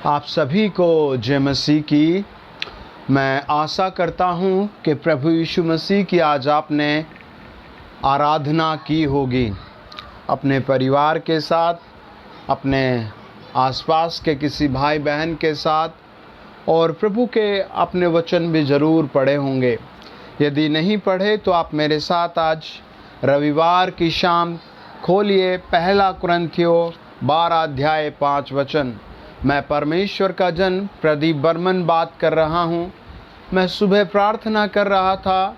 आप सभी को जय मसीह की। मैं आशा करता हूँ कि प्रभु यीशु मसीह की आज आपने आराधना की होगी अपने परिवार के साथ, अपने आसपास के किसी भाई बहन के साथ, और प्रभु के अपने वचन भी ज़रूर पढ़े होंगे। यदि नहीं पढ़े तो आप मेरे साथ आज रविवार की शाम खोलिए पहला कुरिन्थियों 12 अध्याय 5 वचन। मैं परमेश्वर का जन प्रदीप बर्मन बात कर रहा हूँ। मैं सुबह प्रार्थना कर रहा था,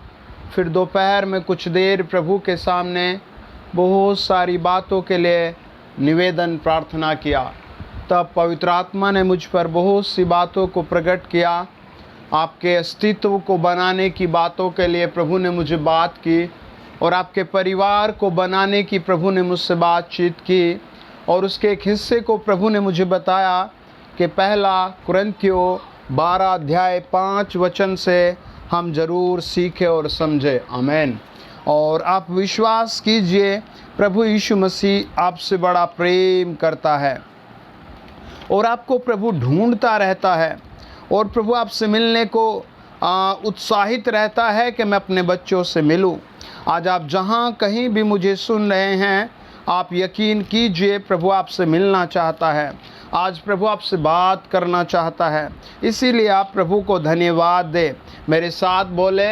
फिर दोपहर में कुछ देर प्रभु के सामने बहुत सारी बातों के लिए निवेदन प्रार्थना किया। तब पवित्र आत्मा ने मुझ पर बहुत सी बातों को प्रकट किया। आपके अस्तित्व को बनाने की बातों के लिए प्रभु ने मुझे बात की, और आपके परिवार को बनाने की प्रभु ने मुझसे बातचीत की। और उसके एक हिस्से को प्रभु ने मुझे बताया कि पहला कुरिन्थियों 12 अध्याय 5 वचन से हम ज़रूर सीखें और समझें। आमीन। और आप विश्वास कीजिए, प्रभु यीशु मसीह आपसे बड़ा प्रेम करता है और आपको प्रभु ढूंढता रहता है, और प्रभु आपसे मिलने को उत्साहित रहता है कि मैं अपने बच्चों से मिलूं। आज आप जहां कहीं भी मुझे सुन रहे हैं, आप यकीन कीजिए प्रभु आपसे मिलना चाहता है। आज प्रभु आपसे बात करना चाहता है, इसीलिए आप प्रभु को धन्यवाद दें। मेरे साथ बोले,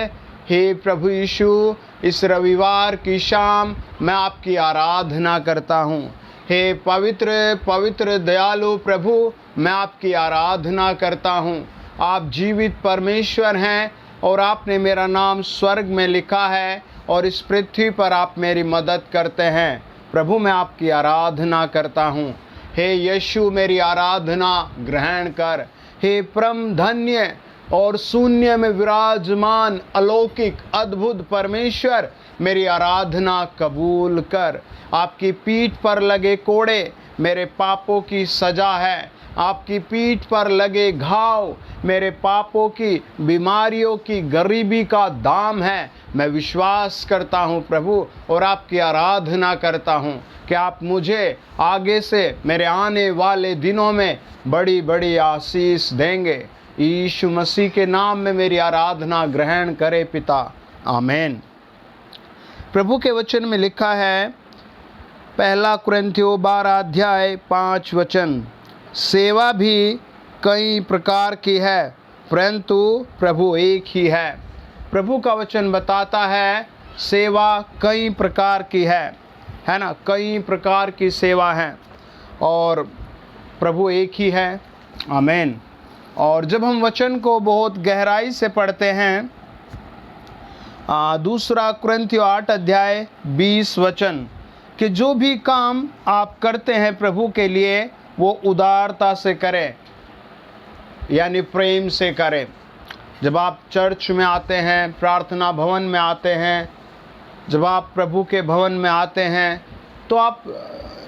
हे प्रभु यीशु, इस रविवार की शाम मैं आपकी आराधना करता हूँ। हे पवित्र पवित्र दयालु प्रभु, मैं आपकी आराधना करता हूँ। आप जीवित परमेश्वर हैं और आपने मेरा नाम स्वर्ग में लिखा है, और इस पृथ्वी पर आप मेरी मदद करते हैं। प्रभु मैं आपकी आराधना करता हूँ। हे यीशु, मेरी आराधना ग्रहण कर। हे परम धन्य और शून्य में विराजमान अलौकिक अद्भुत परमेश्वर, मेरी आराधना कबूल कर। आपकी पीठ पर लगे कोड़े मेरे पापों की सज़ा है। आपकी पीठ पर लगे घाव मेरे पापों की, बीमारियों की, गरीबी का दाम है। मैं विश्वास करता हूँ प्रभु, और आपकी आराधना करता हूँ कि आप मुझे आगे से मेरे आने वाले दिनों में बड़ी बड़ी आशीष देंगे। यीशु मसीह के नाम में मेरी आराधना ग्रहण करे पिता। आमीन। प्रभु के वचन में लिखा है, पहला कुरिन्थियों 12 अध्याय 5 वचन, सेवा भी कई प्रकार की है, परंतु प्रभु एक ही है। प्रभु का वचन बताता है सेवा कई प्रकार की है ना। कई प्रकार की सेवा है और प्रभु एक ही है। आमीन। और जब हम वचन को बहुत गहराई से पढ़ते हैं, दूसरा कुरिन्थियों 8 अध्याय 20 वचन, कि जो भी काम आप करते हैं प्रभु के लिए वो उदारता से करें, यानी प्रेम से करें। जब आप चर्च में आते हैं, प्रार्थना भवन में आते हैं, जब आप प्रभु के भवन में आते हैं, तो आप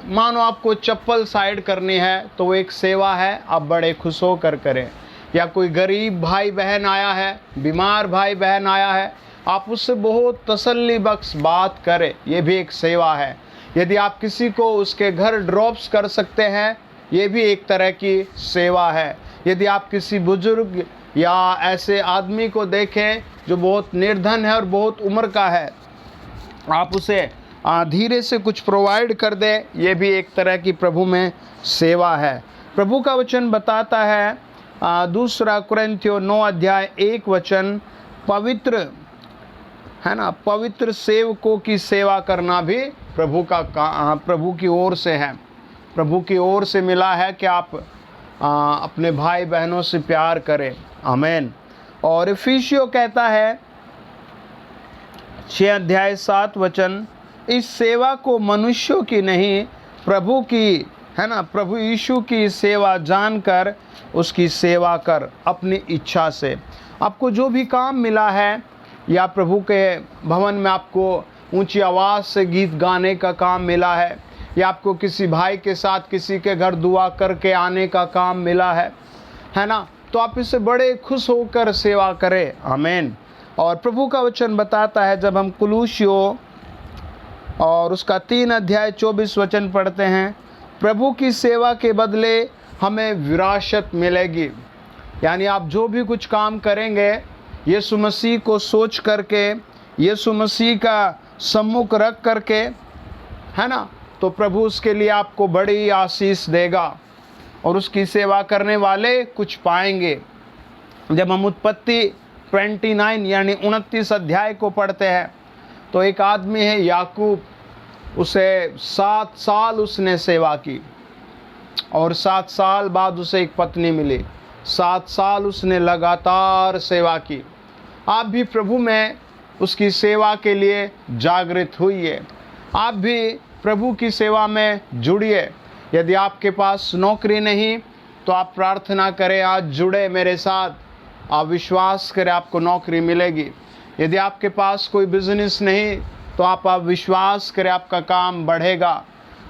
मानो आपको चप्पल साइड करनी है तो वो एक सेवा है, आप बड़े खुश होकर करें। या कोई गरीब भाई बहन आया है, बीमार भाई बहन आया है, आप उससे बहुत तसल्ली बख्श बात करें, ये भी एक सेवा है। यदि आप किसी को उसके घर ड्रॉप्स कर सकते हैं, ये भी एक तरह की सेवा है। यदि आप किसी बुजुर्ग या ऐसे आदमी को देखें जो बहुत निर्धन है और बहुत उम्र का है, आप उसे धीरे से कुछ प्रोवाइड कर दे, ये भी एक तरह की प्रभु में सेवा है। प्रभु का वचन बताता है, दूसरा कुरिन्थियों 9 अध्याय 1 वचन, पवित्र है ना, पवित्र सेवकों की सेवा करना भी प्रभु की ओर से है। प्रभु की ओर से मिला है कि आप अपने भाई बहनों से प्यार करें। आमीन। और इफिसियों कहता है 6 अध्याय 7 वचन, इस सेवा को मनुष्यों की नहीं प्रभु की, है ना, प्रभु यीशु की सेवा जानकर उसकी सेवा कर अपनी इच्छा से। आपको जो भी काम मिला है, या प्रभु के भवन में आपको ऊंची आवाज़ से गीत गाने का काम मिला है, या आपको किसी भाई के साथ किसी के घर दुआ करके आने का काम मिला है ना, तो आप इससे बड़े खुश होकर सेवा करें। आमीन। और प्रभु का वचन बताता है, जब हम कुलूसियों और उसका 3 अध्याय 24 वचन पढ़ते हैं, प्रभु की सेवा के बदले हमें विरासत मिलेगी। यानी आप जो भी कुछ काम करेंगे यीशु मसीह को सोच करके, यीशु मसीह का सम्मुख रख करके, है ना, तो प्रभु उसके लिए आपको बड़ी आशीष देगा और उसकी सेवा करने वाले कुछ पाएंगे। जब हम उत्पत्ति 29 यानी 29 अध्याय को पढ़ते हैं तो एक आदमी है याकूब, उसे 7 साल उसने सेवा की और 7 साल बाद उसे एक पत्नी मिली। 7 साल उसने लगातार सेवा की। आप भी प्रभु में उसकी सेवा के लिए जागृत हुइए। आप भी प्रभु की सेवा में जुड़िए। यदि आपके पास नौकरी नहीं तो आप प्रार्थना करें, आज जुड़े मेरे साथ, आप विश्वास करें आपको नौकरी मिलेगी। यदि आपके पास कोई बिजनेस नहीं तो आप विश्वास करें आपका काम बढ़ेगा।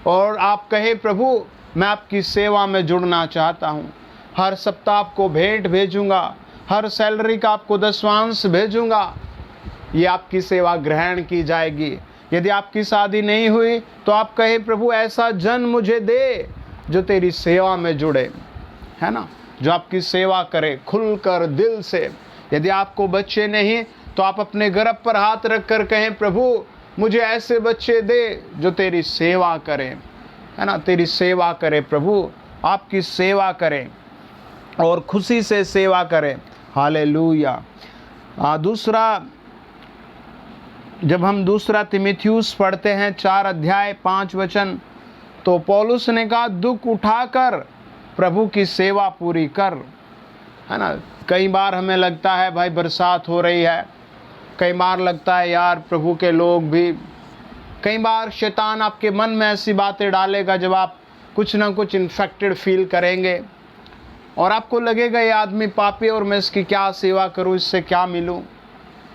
और आप कहे, प्रभु मैं आपकी सेवा में जुड़ना चाहता हूँ, हर सप्ताह आपको भेंट भेजूँगा, हर सैलरी का आपको दशवांश भेजूँगा, ये आपकी सेवा ग्रहण की जाएगी। यदि आपकी शादी नहीं हुई तो आप कहे, प्रभु ऐसा जन मुझे दे जो तेरी सेवा में जुड़े, है ना, जो आपकी सेवा करे खुलकर दिल से। यदि आपको बच्चे नहीं तो आप अपने गर्भ पर हाथ रख कर कहें, प्रभु मुझे ऐसे बच्चे दे जो तेरी सेवा करें, है ना, तेरी सेवा करें, प्रभु आपकी सेवा करें और खुशी से सेवा करें। हालेलुया। दूसरा, जब हम दूसरा तीमुथियुस पढ़ते हैं 4 अध्याय 5 वचन, तो पौलुस ने कहा, दुख उठाकर प्रभु की सेवा पूरी कर, है ना। कई बार हमें लगता है भाई बरसात हो रही है, कई बार लगता है यार प्रभु के लोग भी, कई बार शैतान आपके मन में ऐसी बातें डालेगा जब आप कुछ ना कुछ इन्फेक्टेड फील करेंगे और आपको लगेगा ये आदमी पापी और मैं इसकी क्या सेवा करूं, इससे क्या मिलूं।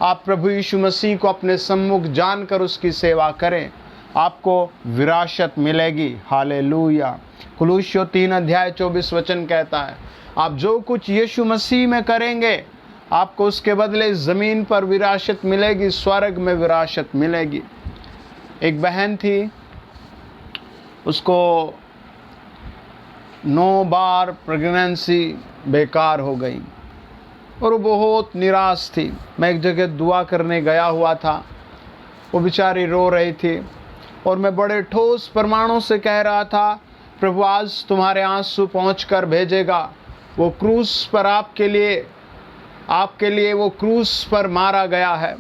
आप प्रभु यीशु मसीह को अपने सम्मुख जानकर उसकी सेवा करें, आपको विरासत मिलेगी। हालेलुया। कुलुस्सियों 3 अध्याय 24 वचन कहता है, आप जो कुछ यीशु मसीह में करेंगे आपको उसके बदले ज़मीन पर विरासत मिलेगी, स्वर्ग में विरासत मिलेगी। एक बहन थी, उसको 9 बार प्रेगनेंसी बेकार हो गई और वो बहुत निराश थी। मैं एक जगह दुआ करने गया हुआ था, वो बेचारी रो रही थी और मैं बड़े ठोस प्रमाणों से कह रहा था, प्रभु आज तुम्हारे आंसू पहुँच कर भेजेगा। वो क्रूस पर आपके लिए वो क्रूस पर मारा गया है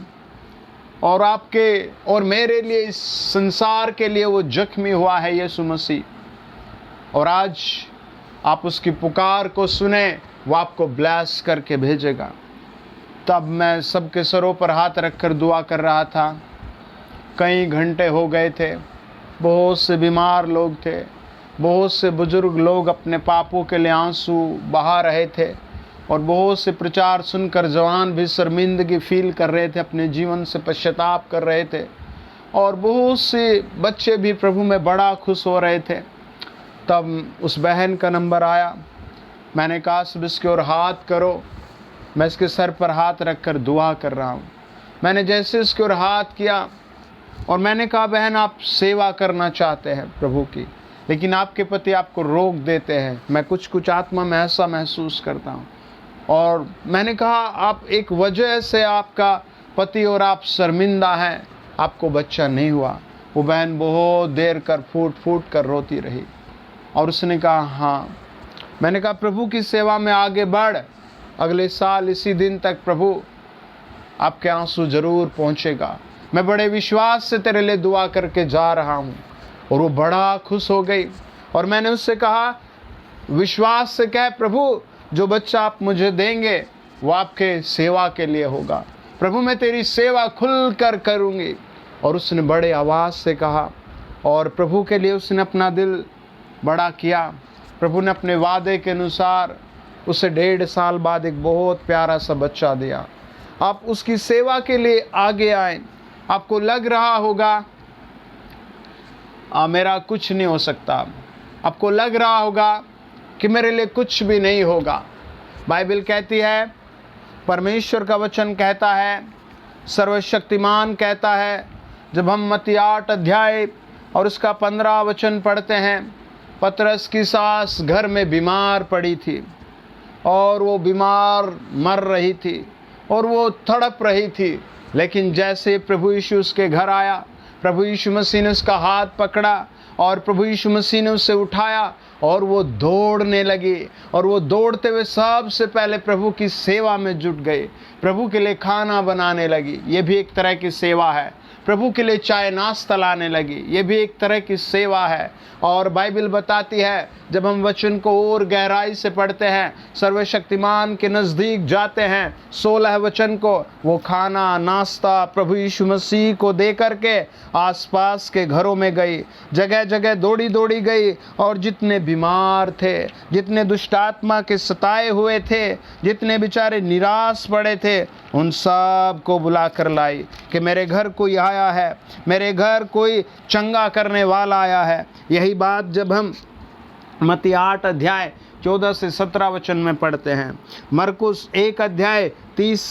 और आपके और मेरे लिए, इस संसार के लिए वो जख्मी हुआ है यीशु मसीह। और आज आप उसकी पुकार को सुने, वो आपको ब्लेस करके भेजेगा। तब मैं सबके सरों पर हाथ रखकर दुआ कर रहा था। कई घंटे हो गए थे, बहुत से बीमार लोग थे, बहुत से बुजुर्ग लोग अपने पापों के लिए आंसू बहा रहे थे और बहुत से प्रचार सुनकर जवान भी शर्मिंदगी फील कर रहे थे, अपने जीवन से पश्चाताप कर रहे थे और बहुत से बच्चे भी प्रभु में बड़ा खुश हो रहे थे। तब उस बहन का नंबर आया। मैंने कहा सब इसके ओर हाथ करो। मैं इसके सर पर हाथ रखकर दुआ कर रहा हूँ। मैंने जैसे इसके ओर हाथ किया और मैंने कहा, बहन आप सेवा करना चाहते हैं प्रभु की, लेकिन आपके पति आपको रोक देते हैं। मैं कुछ आत्मा में ऐसा महसूस करता हूँ। और मैंने कहा, आप एक वजह से आपका पति और आप शर्मिंदा हैं, आपको बच्चा नहीं हुआ। वो बहन बहुत देर कर फूट कर रोती रही और उसने कहा हाँ। मैंने कहा, प्रभु की सेवा में आगे बढ़, अगले साल इसी दिन तक प्रभु आपके आंसू ज़रूर पहुँचेगा। मैं बड़े विश्वास से तेरे लिए दुआ करके जा रहा हूँ। और वो बड़ा खुश हो गई और मैंने उससे कहा, विश्वास से कह, प्रभु जो बच्चा आप मुझे देंगे वो आपके सेवा के लिए होगा। प्रभु मैं तेरी सेवा खुल कर करूँगी। और उसने बड़े आवाज़ से कहा और प्रभु के लिए उसने अपना दिल बड़ा किया। प्रभु ने अपने वादे के अनुसार उसे 1.5 साल बाद एक बहुत प्यारा सा बच्चा दिया। आप उसकी सेवा के लिए आगे आए। आपको लग रहा होगा मेरा कुछ नहीं हो सकता, आपको लग रहा होगा कि मेरे लिए कुछ भी नहीं होगा। बाइबल कहती है, परमेश्वर का वचन कहता है, सर्वशक्तिमान कहता है, जब हम मत्ती 8 अध्याय और उसका 15 वचन पढ़ते हैं, पतरस की सास घर में बीमार पड़ी थी और वो बीमार मर रही थी और वो तड़प रही थी। लेकिन जैसे प्रभु यीशु उसके घर आया, प्रभु यीशु मसीह ने उसका हाथ पकड़ा और प्रभु यीशु मसीह ने उसे उठाया और वो दौड़ने लगी। और वो दौड़ते हुए सबसे पहले प्रभु की सेवा में जुट गई, प्रभु के लिए खाना बनाने लगी। ये भी एक तरह की सेवा है। प्रभु के लिए चाय नाश्ता लाने लगी, ये भी एक तरह की सेवा है। और बाइबल बताती है, जब हम वचन को और गहराई से पढ़ते हैं, सर्वशक्तिमान के नज़दीक जाते हैं, 16 वचन को, वो खाना नाश्ता प्रभु यीशु मसीह को दे करके आसपास के घरों में गई, जगह जगह दौड़ी दौड़ी गई और जितने बीमार थे, जितने दुष्ट आत्मा के सताए हुए थे, जितने बेचारे निराश पड़े थे, उन सब को बुला कर लाई कि मेरे घर कोई आया है, मेरे घर कोई चंगा करने वाला आया है। यही बात जब हम मत्ती 8 अध्याय 14 से 17 वचन में पढ़ते हैं, मरकुस 1 अध्याय 30,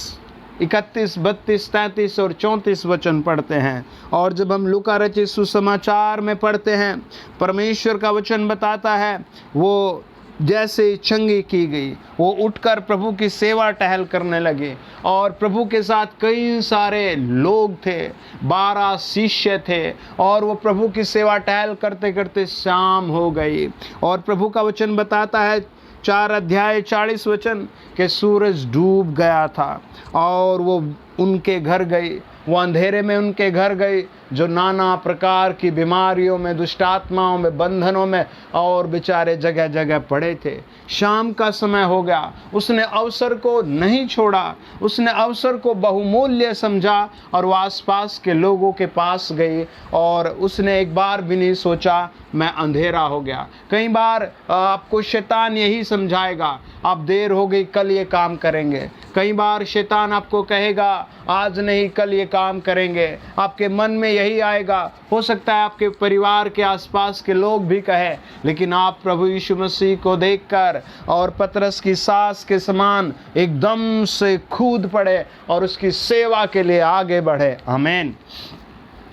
31, 32, 33 और 34 वचन पढ़ते हैं, और जब हम लूका रचित सुसमाचार में पढ़ते हैं, परमेश्वर का वचन बताता है वो जैसे चंगी की गई, वो उठकर प्रभु की सेवा टहल करने लगे। और प्रभु के साथ कई सारे लोग थे, 12 शिष्य थे, और वो प्रभु की सेवा टहल करते करते शाम हो गई। और प्रभु का वचन बताता है 4 अध्याय 40 वचन कि सूरज डूब गया था और वो उनके घर गई, वो अंधेरे में उनके घर गई जो नाना प्रकार की बीमारियों में, दुष्टात्माओं में, बंधनों में और बेचारे जगह जगह पड़े थे। शाम का समय हो गया, उसने अवसर को नहीं छोड़ा, उसने अवसर को बहुमूल्य समझा और वो आसपास के लोगों के पास गई और उसने एक बार भी नहीं सोचा मैं अंधेरा हो गया। कई बार आपको शैतान यही समझाएगा, आप देर हो गई, कल ये काम करेंगे। कई बार शैतान आपको कहेगा आज नहीं कल ये काम करेंगे, आपके मन में यही आएगा। हो सकता है आपके परिवार के आसपास के लोग भी कहें, लेकिन आप प्रभु यीशु मसीह को देखकर और पतरस की सास के समान एकदम से कूद पड़े और उसकी सेवा के लिए आगे बढ़े। आमीन।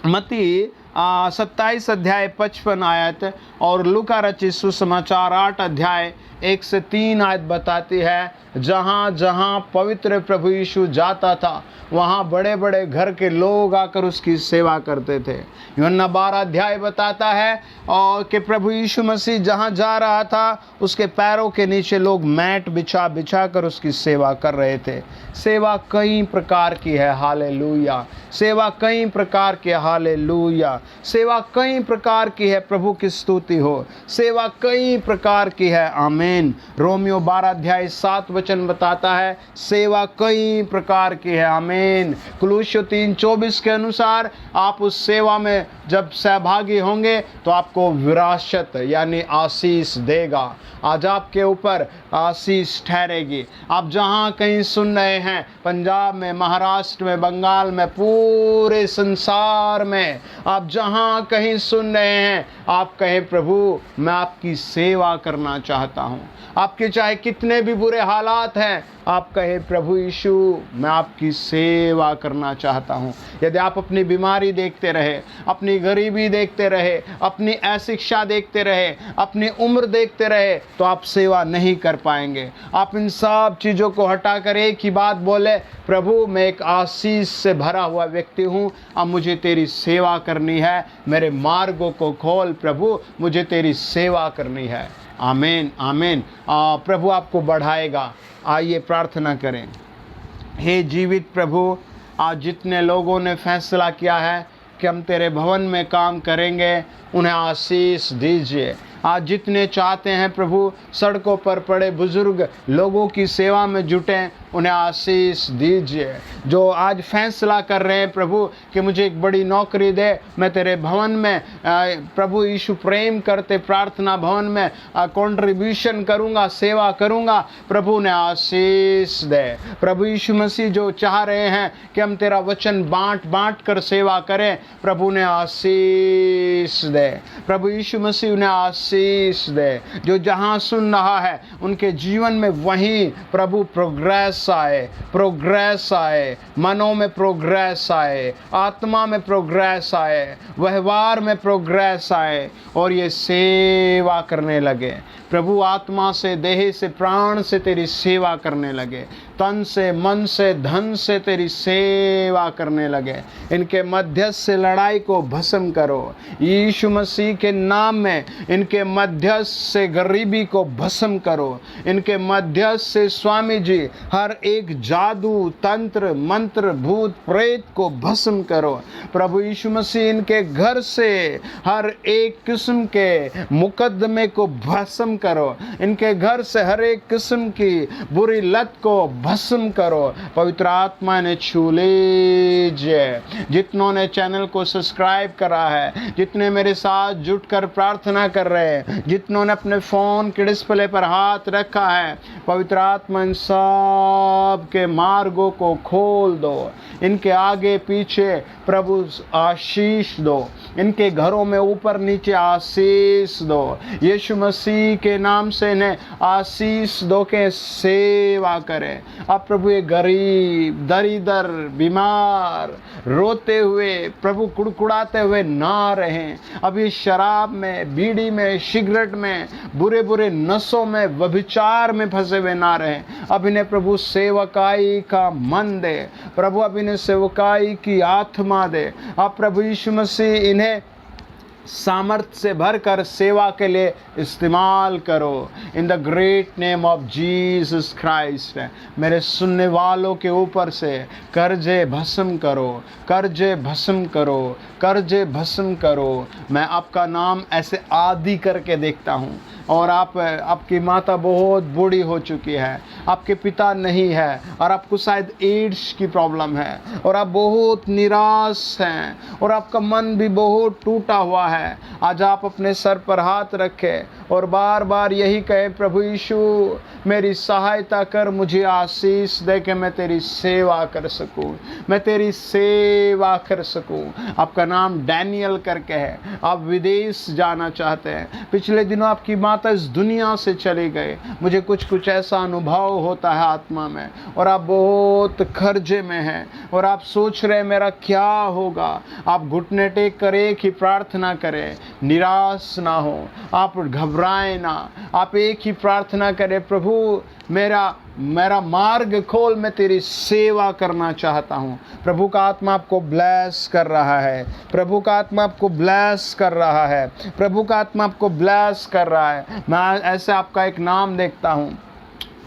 मत्ती 27 अध्याय 55 आयत और लूका रचित सुसमाचार 8 अध्याय 1 से 3 आयत बताती है, जहाँ जहाँ पवित्र प्रभु यीशु जाता था वहाँ बड़े बड़े घर के लोग आकर उसकी सेवा करते थे। यूहन्ना 12 अध्याय बताता है और कि प्रभु यीशु मसीह जहाँ जा रहा था उसके पैरों के नीचे लोग मैट बिछा बिछा कर उसकी सेवा कर रहे थे। सेवा कई प्रकार की है, हालेलुया। सेवा कई प्रकार की, हालेलुया। सेवा कई प्रकार की है, प्रभु की स्तुति हो। सेवा कई प्रकार की है, आमीन। रोमियो 12 अध्याय 7 वचन बताता है सेवा कई प्रकार की है, आमीन। कुलुस्यो 3:24 के अनुसार आप उस सेवा में जब सहभागी होंगे तो आपको विरासत यानी आशीष देगा। आज आपके ऊपर आशीष ठहरेगी। आप जहाँ कहीं सुन रहे हैं, पंजाब में, महाराष्ट्र में, बंगाल में, पूरे संसार में आप जहाँ कहीं सुन रहे हैं, आप कहें प्रभु मैं आपकी सेवा करना चाहता हूँ। आपके चाहे कितने भी बुरे हालात हैं, आप कहें प्रभु यीशु मैं आपकी सेवा करना चाहता हूँ। यदि आप अपनी बीमारी देखते रहे, अपनी गरीबी देखते रहे, अपनी अशिक्षा देखते रहे, अपनी उम्र देखते रहे, तो आप सेवा नहीं कर पाएंगे। आप इन सब चीज़ों को हटाकर एक ही बात बोले, प्रभु मैं एक आशीष से भरा हुआ व्यक्ति हूँ, अब मुझे तेरी सेवा करनी है। मेरे मार्गों को खोल प्रभु, मुझे तेरी सेवा करनी है। आमीन, आमीन। प्रभु आपको बढ़ाएगा। आइए प्रार्थना करें। हे जीवित प्रभु, आज जितने लोगों ने फैसला किया है कि हम तेरे भवन में काम करेंगे, उन्हें आशीष दीजिए। आज जितने चाहते हैं प्रभु सड़कों पर पड़े बुजुर्ग लोगों की सेवा में जुटें, उन्हें आशीष दीजिए। जो आज फैसला कर रहे हैं प्रभु कि मुझे एक बड़ी नौकरी दे, मैं तेरे भवन में प्रभु यीशु प्रेम करते प्रार्थना भवन में कंट्रीब्यूशन करूँगा, सेवा करूँगा, प्रभु ने आशीष दे। प्रभु यीशु मसीह जो चाह रहे हैं कि हम तेरा वचन बांट बांट कर सेवा करें, प्रभु ने आशीष दे। प्रभु यीशु मसीह उन्हें आशीष आशीष दे। जो जहाँ सुन रहा है उनके जीवन में वहीं प्रभु प्रोग्रेस आए, मनों में प्रोग्रेस आए, आत्मा में प्रोग्रेस आए, व्यवहार में प्रोग्रेस आए और ये सेवा करने लगे। प्रभु आत्मा से, देह से, प्राण से तेरी सेवा करने लगे, तन से, मन से, धन से तेरी सेवा करने लगे। इनके मध्यस्थ से लड़ाई को भस्म करो यीशु मसीह के नाम में। इनके मध्यस्थ से गरीबी को भस्म करो। इनके मध्यस्थ से स्वामी जी हर एक जादू, तंत्र, मंत्र, भूत प्रेत को भस्म करो। प्रभु यीशु मसीह इनके घर से हर एक किस्म के मुकदमे को भस्म करो। इनके घर से हर एक किस्म की बुरी लत को भस्म करो। पवित्र आत्मा ने छू लीजिए। जितनों ने चैनल को सब्सक्राइब करा है, जितने मेरे साथ जुटकर प्रार्थना कर रहे हैं, जितनों ने अपने फ़ोन के डिस्प्ले पर हाथ रखा है, पवित्र आत्मा इन सब के मार्गों को खोल दो। इनके आगे पीछे प्रभु आशीष दो। इनके घरों में ऊपर नीचे आशीष दो। यीशु मसीह के नाम से इन्हें आशीष दो के सेवा करें। अब प्रभु ये गरीब, दरिदर, बीमार, रोते हुए, प्रभु कुड़कुड़ाते हुए ना रहें। अब ये शराब में, बीड़ी में, सिगरेट में, बुरे बुरे नशों में, व्यभिचार में फंसे हुए ना रहें। अब इन्हें प्रभु सेवकाई का मन दे। प्रभु अब इन्हें सेवकाई की आत्मा दे। अब प्रभु यीशु मसीह इन्हें सामर्थ्य से भरकर सेवा के लिए इस्तेमाल करो। इन the great name of Jesus Christ. मेरे सुनने वालों के ऊपर से कर्जे भस्म करो, कर्जे भस्म करो, कर्जे भस्म करो। मैं आपका नाम ऐसे आदि करके देखता हूँ। और आपकी माता बहुत बूढ़ी हो चुकी है, आपके पिता नहीं है, और आपको शायद एड्स की प्रॉब्लम है, और आप बहुत निराश हैं, और आपका मन भी बहुत टूटा हुआ है। आज आप अपने सर पर हाथ रखें और बार बार यही कहें, प्रभु यीशु मेरी सहायता कर, मुझे आशीष दे कि मैं तेरी सेवा कर सकूं, मैं तेरी सेवा कर सकूं। आपका नाम डैनियल करके है। आप विदेश जाना चाहते हैं। पिछले दिनों आपकी माता इस दुनिया से चली गई। मुझे कुछ ऐसा अनुभव होता है आत्मा में, और आप बहुत कर्जे में हैं और आप सोच रहे मेरा क्या होगा। आप घुटने टेक कर एक ही प्रार्थना करें, निराश ना हो, आप घबराएं ना। आप एक ही प्रार्थना करें, प्रभु मेरा मार्ग खोल, मैं तेरी सेवा करना चाहता हूँ। प्रभु का आत्मा आपको ब्लेस कर रहा है। प्रभु का आत्मा आपको ब्लेस कर रहा है। प्रभु का आत्मा आपको ब्लेस कर रहा है। मैं ऐसे आपका एक नाम देखता हूँ,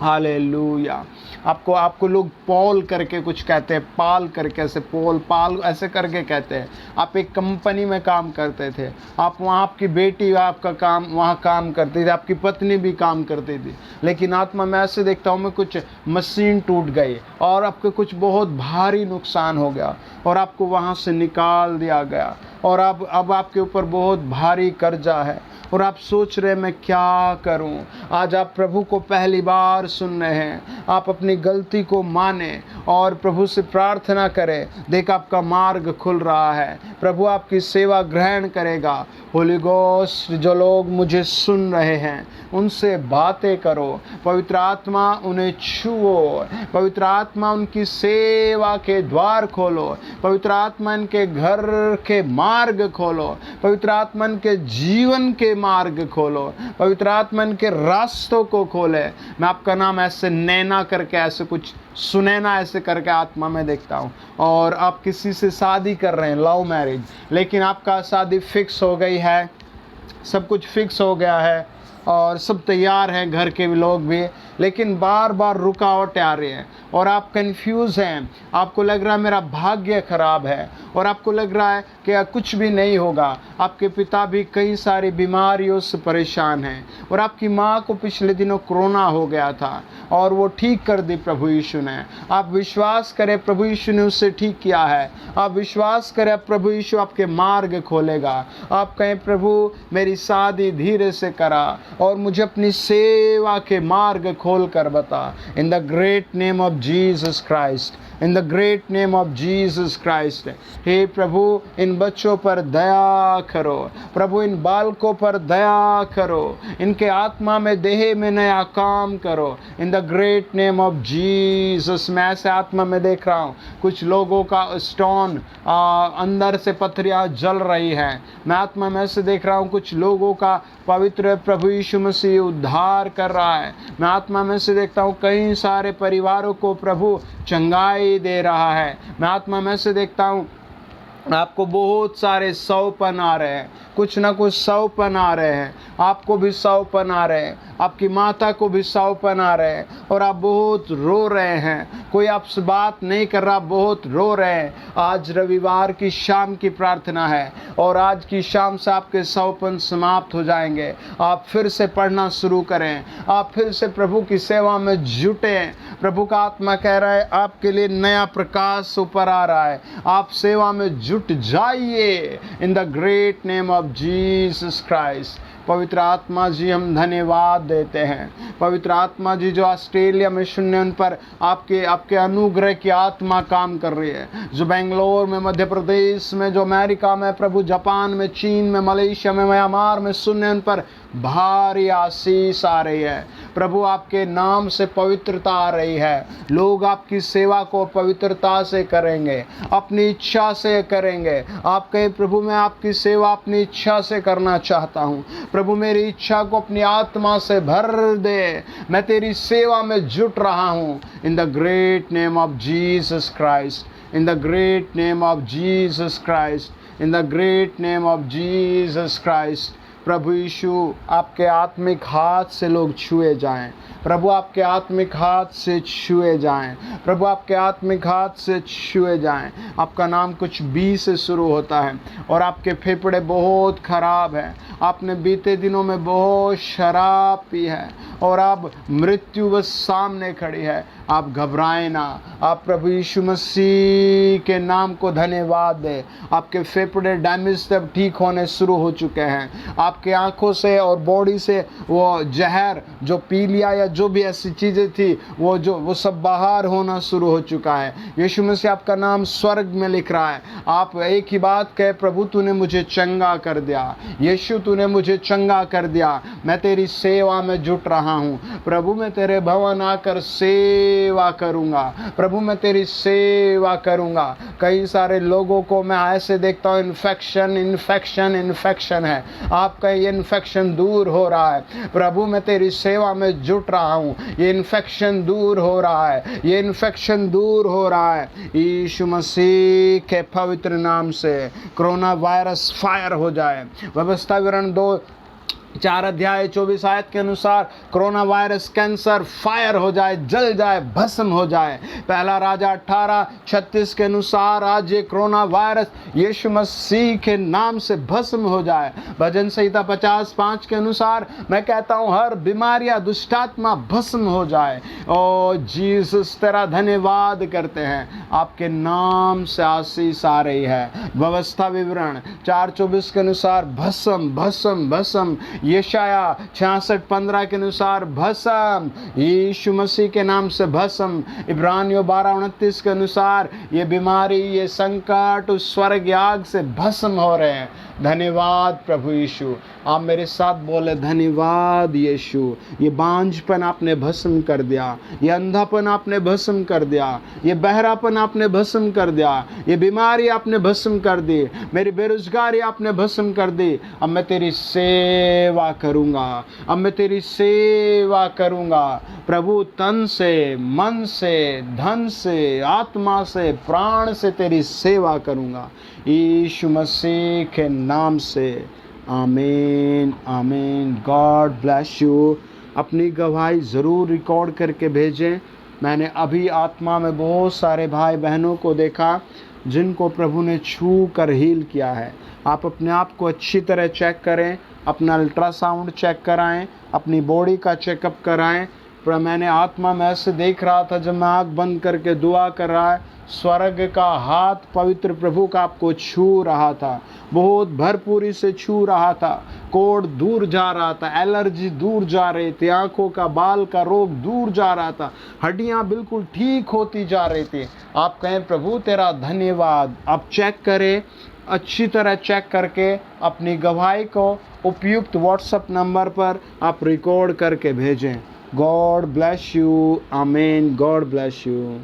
हालेलुया। आपको लोग पॉल करके कुछ कहते हैं, पाल करके, ऐसे पाल ऐसे करके कहते हैं। आप एक कंपनी में काम करते थे, आप वहाँ, आपकी बेटी आपका काम वहाँ काम करती थी, आपकी पत्नी भी काम करती थी, लेकिन आत्मा में ऐसे देखता हूँ मैं कुछ मशीन टूट गई और आपके कुछ बहुत भारी नुकसान हो गया और आपको वहाँ से निकाल दिया गया, और अब आपके ऊपर बहुत भारी कर्जा है और आप सोच रहे मैं क्या करूं। आज आप प्रभु को पहली बार सुन रहे हैं। आप अपनी गलती को माने और प्रभु से प्रार्थना करें। देख आपका मार्ग खुल रहा है। प्रभु आपकी सेवा ग्रहण करेगा। होली गोस्ट, जो लोग मुझे सुन रहे हैं उनसे बातें करो। पवित्र आत्मा उन्हें छुओ। पवित्र आत्मा उनकी सेवा के द्वार खोलो। पवित्र आत्मा इनके घर के मार्ग खोलो। पवित्र आत्मा इनके जीवन के मार्ग खोलो। पवित्र आत्मा इनके रास्तों को खोले। मैं आपका नाम ऐसे नैना करके, ऐसे कुछ सुनैना ऐसे करके आत्मा में देखता हूँ। और आप किसी से शादी कर रहे हैं, लव मैरिज, लेकिन आपका शादी फिक्स हो गई है, सब कुछ फिक्स हो गया है और सब तैयार हैं, घर के लोग भी, लेकिन बार बार रुकावटें आ रही हैं और आप कंफ्यूज हैं। आपको लग रहा है मेरा भाग्य खराब है, और आपको लग रहा है कि कुछ भी नहीं होगा। आपके पिता भी कई सारी बीमारियों से परेशान हैं, और आपकी माँ को पिछले दिनों कोरोना हो गया था और वो ठीक कर दी प्रभु यीशु ने। आप विश्वास करें, प्रभु यीशु ने उससे ठीक किया है। आप विश्वास करें, प्रभु यीशु आपके मार्ग खोलेगा। आप कहें, प्रभु मेरी शादी धीरे से करा और मुझे अपनी सेवा के मार्ग खोल कर बता। इन the great name of of Jesus Christ, in the great name of Jesus Christ. हे प्रभु इन बच्चों पर दया करो, प्रभु इन बालकों पर दया करो, इनके आत्मा में देह में नया काम करो, इन the great name of Jesus. मैं ऐसे आत्मा में देख रहा हूँ कुछ लोगों का स्टोन अंदर से पथरियाँ जल रही हैं। मैं आत्मा में ऐसे देख रहा हूँ कुछ लोगों का पवित्र प्रभु यीशु मसीह उद्धार कर रहा है। मैं आत्मा में से देखता हूँ कई सारे परिवारों को प्रभु चंगाई दे रहा है। मैं आत्मा में से देखता हूँ आपको बहुत सारे सौपन आ रहे हैं, कुछ ना कुछ सौपन आ रहे हैं, आपको भी सौपन आ रहे हैं, आपकी माता को भी सौपन आ रहे हैं और आप बहुत रो रहे हैं। कोई आपसे बात नहीं कर रहा, बहुत रो रहे हैं। आज रविवार की शाम की प्रार्थना है और आज की शाम से आपके सौपन समाप्त हो जाएंगे। आप फिर से पढ़ना शुरू करें, आप फिर से प्रभु की सेवा में जुटें। प्रभु का आत्मा कह रहा है आपके लिए नया प्रकाश ऊपर आ रहा है, आप सेवा में जुट जाइए इन the great name of Jesus Christ. पवित्र आत्मा जी हम धन्यवाद देते हैं। पवित्र आत्मा जी जो ऑस्ट्रेलिया में शून्य उन पर आपके अनुग्रह की आत्मा काम कर रही है, जो बेंगलोर में, मध्य प्रदेश में, जो अमेरिका में, प्रभु जापान में, चीन में, मलेशिया में, म्यांमार में शून्य उन पर भारी आशीष आ रही है। प्रभु आपके नाम से पवित्रता आ रही है। लोग आपकी सेवा को पवित्रता से करेंगे, अपनी इच्छा से करेंगे। आप कहें प्रभु मैं आपकी सेवा अपनी इच्छा से करना चाहता हूँ, प्रभु मेरी इच्छा को अपनी आत्मा से भर दे, मैं तेरी सेवा में जुट रहा हूँ। In the great name of Jesus Christ, in the great name of Jesus Christ, in the great name of Jesus Christ. प्रभु यीशु आपके आत्मिक हाथ से लोग छुए जाएं, प्रभु आपके आत्मिक हाथ से छुए जाएं, प्रभु आपके आत्मिक हाथ से छुए जाएं। आपका नाम कुछ बी से शुरू होता है और आपके फेफड़े बहुत खराब हैं, आपने बीते दिनों में बहुत शराब पी है और अब मृत्यु बस सामने खड़ी है। आप घबराएं ना, आप प्रभु यीशु मसीह के नाम को धन्यवाद दें। आपके फेफड़े डैमेज तब ठीक होने शुरू हो चुके हैं। आपके आंखों से और बॉडी से वो जहर जो पी लिया या जो भी ऐसी चीज़ें थी वो सब बाहर होना शुरू हो चुका है। यीशु मसीह आपका नाम स्वर्ग में लिख रहा है। आप एक ही बात कहे, प्रभु तूने मुझे चंगा कर दिया, यीशु तूने मुझे चंगा कर दिया, मैं तेरी सेवा में जुट रहा हूँ। प्रभु मैं तेरे भवन आकर सेवा करूँगा, प्रभु मैं तेरी सेवा करूँगा। कई सारे लोगों को मैं ऐसे देखता हूँ इन्फेक्शन है, आपका ये इन्फेक्शन दूर हो रहा है। प्रभु मैं तेरी सेवा में जुट रहा हूँ, ये इन्फेक्शन दूर हो रहा है, ये इन्फेक्शन दूर हो रहा है। यीशु मसीह के पवित्र नाम से कोरोना वायरस फायर हो जाए। व्यवस्था विवरण 2:4 अध्याय 24 आयत के अनुसार कोरोना वायरस कैंसर फायर हो जाए, जल जाए, भस्म हो जाए। पहला राजा 18:36 के अनुसार आज ये कोरोना वायरस यीशु मसीह के नाम से भस्म हो जाए। भजन संहिता 50:5 के अनुसार मैं कहता हूँ हर बीमारियां, दुष्टात्मा भस्म हो जाए। ओ जीसस तेरा धन्यवाद करते हैं, आपके नाम से आशीष आ रही है। व्यवस्था विवरण 4:24 के अनुसार भस्म भस्म भस्म। यशाया 66:15 के अनुसार भस्म, यीशु मसीह के नाम से भस्म। इब्रानियों 12:29 के अनुसार ये बीमारी, ये संकट उस स्वर्ग याग से भस्म हो रहे हैं। धन्यवाद प्रभु यीशु। आप मेरे साथ बोले धन्यवाद यीशु। ये बांझपन आपने भस्म कर दिया, ये अंधापन आपने भस्म कर दिया, ये बहरापन आपने भस्म कर दिया, ये बीमारी आपने भस्म कर दी, मेरी बेरोजगारी आपने भस्म कर दी। अब मैं तेरी सेवा करूँगा, अब मैं तेरी सेवा करूँगा प्रभु। तन से, मन से, धन से, आत्मा से, प्राण से तेरी सेवा करूँगा यीशु मसीह के नाम से। आमीन आमीन। God bless you. अपनी गवाही ज़रूर रिकॉर्ड करके भेजें। मैंने अभी आत्मा में बहुत सारे भाई बहनों को देखा जिनको प्रभु ने छू कर हील किया है। आप अपने आप को अच्छी तरह चेक करें, अपना अल्ट्रासाउंड चेक कराएं, अपनी बॉडी का चेकअप कराएं। पर मैंने आत्मा में ऐसे देख रहा था, जब मैं आँख बंद करके दुआ कर रहा है स्वर्ग का हाथ पवित्र प्रभु का आपको छू रहा था, बहुत भरपूरी से छू रहा था। कोढ़ दूर जा रहा था, एलर्जी दूर जा रही थी, आंखों का बाल का रोग दूर जा रहा था, हड्डियां बिल्कुल ठीक होती जा रही थी। आप कहें प्रभु तेरा धन्यवाद। आप चेक करें, अच्छी तरह चेक करके अपनी गवाही को उपयुक्त व्हाट्सएप नंबर पर आप रिकॉर्ड करके भेजें। God bless you. आमीन। God bless you.